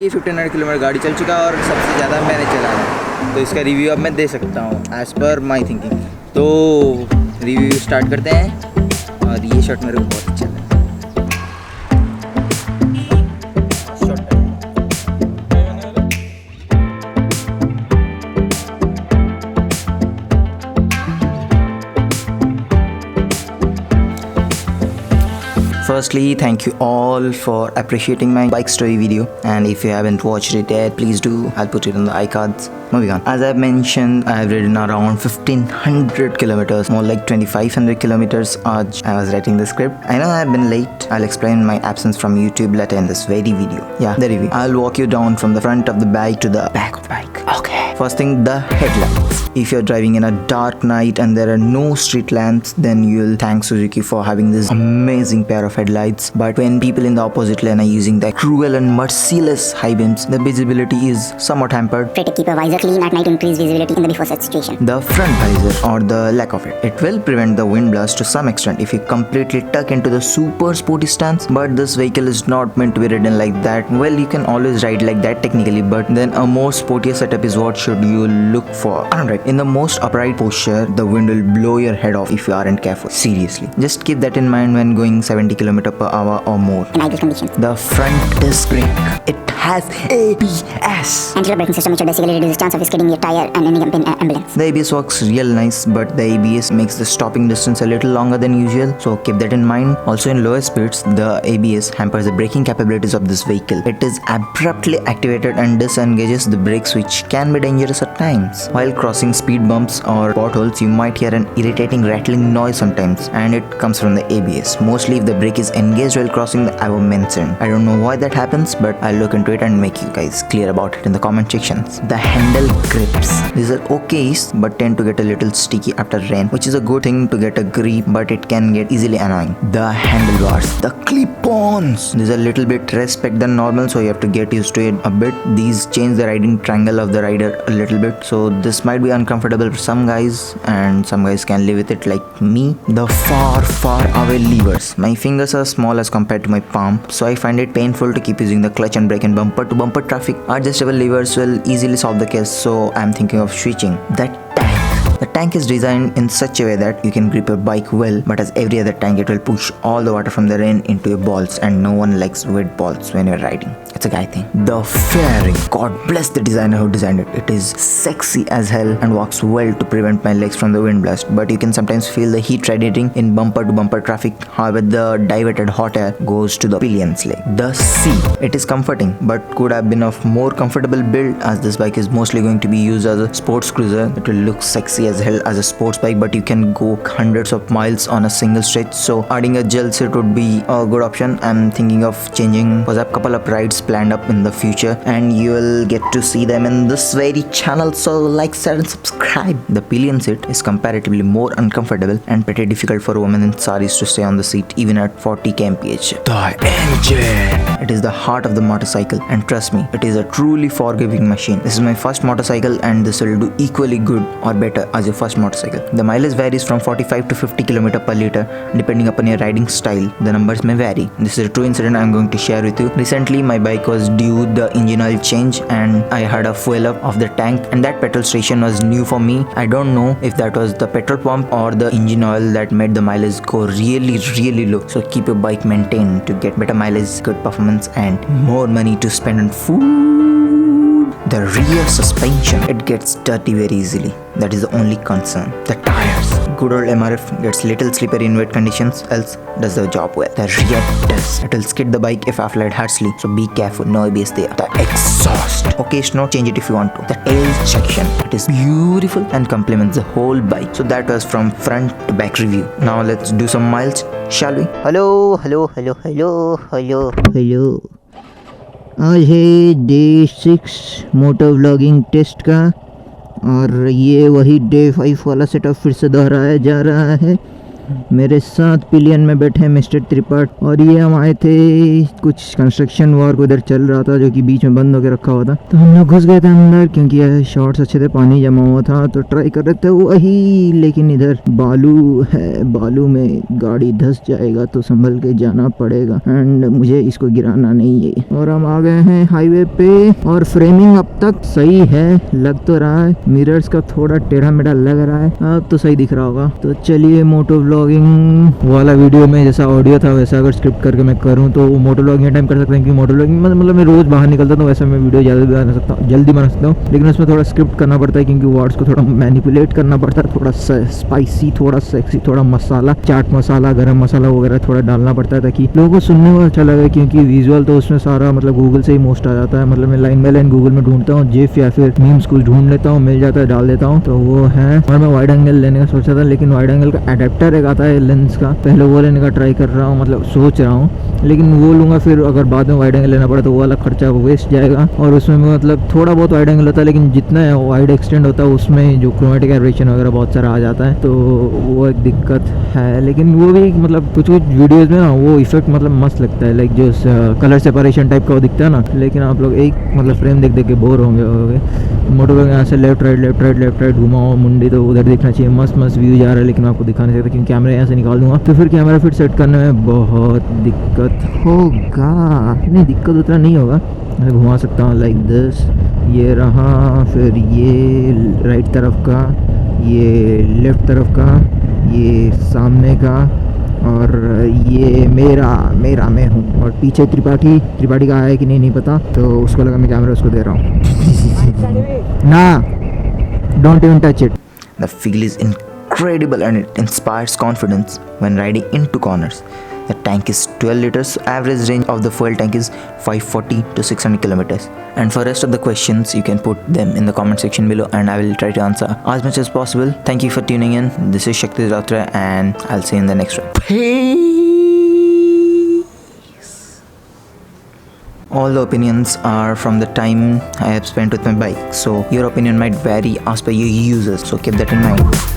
ये 1500 किलोमीटर गाड़ी चल चुका है और सबसे ज़्यादा मैंने चलाया है, तो इसका रिव्यू अब मैं दे सकता हूँ एज़ पर माई थिंकिंग। तो रिव्यू स्टार्ट करते हैं और ये शॉट मेरे को बहुत अच्छा लगा। Firstly, thank you all for appreciating my bike story video, and if you haven't watched it yet, please do. I'll put it on the iCards. Moving on. As I've mentioned, I've ridden around 1500 kilometers, more like 2500 kilometers. As I was writing the script, I know I've been late. I'll explain my absence from YouTube later in this very video. Yeah, the review. I'll walk you down from the front of the bike to the back of the bike. Okay. First thing, the headlights. If you're driving in a dark night and there are no street lamps, then you'll thank Suzuki for having this amazing pair of headlights. But when people in the opposite lane are using the cruel and merciless high beams, the visibility is somewhat hampered. Try to keep a visor clean at night to increase visibility in the before set situation. The front visor, or the lack of it, it will prevent the wind blast to some extent if you completely tuck into the super sporty stance. But this vehicle is not meant to be ridden like that. Well, you can always ride like that technically, but then a more sportier setup is what should you look for. Alright, in the most upright posture, the wind will blow your head off if you aren't careful. Seriously, just keep that in mind when going 70 km per hour or more. In ideal conditions. The front disc brake, it has ABS. Anti-lock braking system which will basically reduce the chance of you skidding your tire and ending up in an ambulance. The ABS works real nice, but the ABS makes the stopping distance a little longer than usual, so keep that in mind. Also, in lower speeds, the ABS hampers the braking capabilities of this vehicle. It is abruptly activated and disengages the brakes, which can be dangerous at times. While crossing speed bumps or potholes, you might hear an irritating rattling noise sometimes, and it comes from the ABS. Mostly if the brake is engaged while crossing the above mentioned. I don't know why that happens, but I'll look into it and make you guys clear about it in the comment sections. The handle grips. These are okay, but tend to get a little sticky after rain, which is a good thing to get a grip, but it can get easily annoying. The handlebars. The clip-ons. These are a little bit less spec than normal, so you have to get used to it a bit. These change the riding triangle of the rider a little bit, so this might be uncomfortable for some guys, and some guys can live with it like me. The far away levers. My fingers are small as compared to my palm, so I find it painful to keep using the clutch and brake in bumper to bumper traffic. Adjustable levers will easily solve the case, so I'm thinking of switching. The tank. The tank is designed in such a way that you can grip your bike well, but as every other tank, it will push all the water from the rain into your balls, and no one likes wet balls when you're riding. It's a guy thing. The fairing. God bless the designer who designed it. It is sexy as hell and works well to prevent my legs from the wind blast, but you can sometimes feel the heat radiating in bumper to bumper traffic. However, the diverted hot air goes to the pillion's leg. The seat. It is comforting, but could have been of more comfortable build, as this bike is mostly going to be used as a sports cruiser. It will look sexy as hell as a sports bike, but you can go hundreds of miles on a single stretch, so adding a gel seat would be a good option. I'm thinking of changing, because I have a couple of rides planned up in the future, and you will get to see them in this very channel, so like, share and subscribe. The pillion seat is comparatively more uncomfortable and pretty difficult for women in saris to stay on the seat even at 40 kmph. The engine. It is the heart of the motorcycle, and trust me, it is a truly forgiving machine. This is my first motorcycle, and this will do equally good or better as your first motorcycle. The mileage varies from 45 to 50 km per liter depending upon your riding style. The numbers may vary. This is a true incident I'm going to share with you. Recently, my bike was due the engine oil change, and I had a fuel up of the tank, and that petrol station was new for me. I don't know if that was the petrol pump or the engine oil that made the mileage go really low. So keep your bike maintained to get better mileage, good performance, and more money to spend on food. The rear suspension, it gets dirty very easily. That is the only concern. The tires. Good old MRF gets little slippery in wet conditions, else does the job well. The rear does. It will skid the bike if applied harshly, so be careful. No ABS there. The exhaust. Okay, snow, change it if you want to. The tail section. It is beautiful and complements the whole bike. So that was from front to back review. Now let's do some miles, shall we? Hello आज है day 6 motor vlogging test का, और ये वही day 5 वाला setup फिर से दोहराया जा रहा है। मेरे साथ पिलियन में बैठे मिस्टर त्रिपाठ और ये हम आए थे, कुछ कंस्ट्रक्शन वर्क उधर चल रहा था जो कि बीच में बंद होकर रखा हुआ था, तो हम लोग घुस गए थे अंदर क्योंकि ये शॉर्ट्स अच्छे थे, पानी जमा हुआ था तो ट्राई कर रहे थे वही, लेकिन इधर बालू है, बालू में गाड़ी धंस जाएगा तो संभल के जाना पड़ेगा एंड मुझे इसको गिराना नहीं है। और हम आ गए हैं हाईवे पे और फ्रेमिंग अब तक सही है, लग तो रहा है, मिरर्स का थोड़ा टेढ़ा मेढ़ा लग रहा है, अब तो सही दिख रहा होगा। तो चलिए मोटो व्लॉगिंग वाला वीडियो में जैसा ऑडियो था वैसा अगर स्क्रिप्ट करके मैं करूँ तो मोटो व्लॉगिंग टाइम कर सकते हैं, क्योंकि मोटो व्लॉगिंग मतलब मैं रोज बाहर निकलता तो वैसा मैं वीडियो जल्दी बना सकता हूँ, लेकिन उसमें थोड़ा स्क्रिप्ट करना पड़ता है क्योंकि वर्ड्स को थोड़ा मैनिपुलेट करना पड़ता है, थोड़ा स्पाइसी, थोड़ा सेक्सी, थोड़ा मसाला, चाट मसाला, गरम मसाला वगैरह थोड़ा डालना पड़ता है ताकि लोगों को सुनने में अच्छा लगे, क्योंकि विजुअल तो उसमें सारा मतलब गूगल से ही मोस्ट आ जाता है, मतलब मैं लाइन बाय लाइन गूगल में ढूंढता हूँ, जिफ या फिर मीम्स कुछ ढूंढ लेता हूँ, मिल जाता है, डाल देता हूँ, तो वो है। और मैं वाइड एंगल लेने का सोचा था, लेकिन वाइड एंगल का एडेप्टर एक आता है लेंस का, पहले वो लेने का ट्राई कर रहा हूँ, मतलब सोच रहा हूँ, लेकिन वो लूँगा फिर अगर बाद में वाइड एंगल लेना पड़ा तो वो वाला खर्चा वेस्ट जाएगा। और उसमें मतलब थोड़ा बहुत वाइड एंगल होता है, लेकिन जितना वाइड एक्सटेंड होता है उसमें जो क्रोमेटिक एबरेशन वगैरह बहुत सारा आ जाता है, तो वो एक दिक्कत है। लेकिन वो भी मतलब कुछ कुछ वीडियोज़ में ना वो इफेक्ट मतलब मस्त लगता है, लाइक जो कलर सेपरेशन टाइप का वो दिखता है ना, लेकिन आप लोग एक मतलब फ्रेम देख देख के बोर होंगे। मोटो व्लॉग यहाँ से लेफ्ट राइट घुमाओ मुंडी तो उधर दिखना चाहिए, मस्त व्यू जा रहा है, लेकिन मैं आपको दिखा नहीं सकता क्योंकि कैमरा यहाँ से निकाल दूंगा तो फिर कैमरा फिट सेट करने में बहुत दिक्कत होगा। नहीं, दिक्कत उतना नहीं होगा, मैं घुमा सकता हूँ लाइक दिस, ये रहा, फिर ये राइट तरफ का, ये लेफ्ट तरफ का, ये सामने का, और ये मेरा मैं हूँ, और पीछे त्रिपाठी का है कि नहीं पता, तो उसको लगा मैं कैमरा उसको दे रहा हूँ। ना, don't even touch it. The feel is incredible and it inspires confidence when riding into corners. The tank is 12 liters, so average range of the fuel tank is 540 to 600 kilometers. And for rest of the questions, you can put them in the comment section below and I will try to answer as much as possible. Thank you for tuning in. This is Shakti Ratra and I'll see you in the next one. Peace! All the opinions are from the time I have spent with my bike, so your opinion might vary as per your users, so keep that in mind.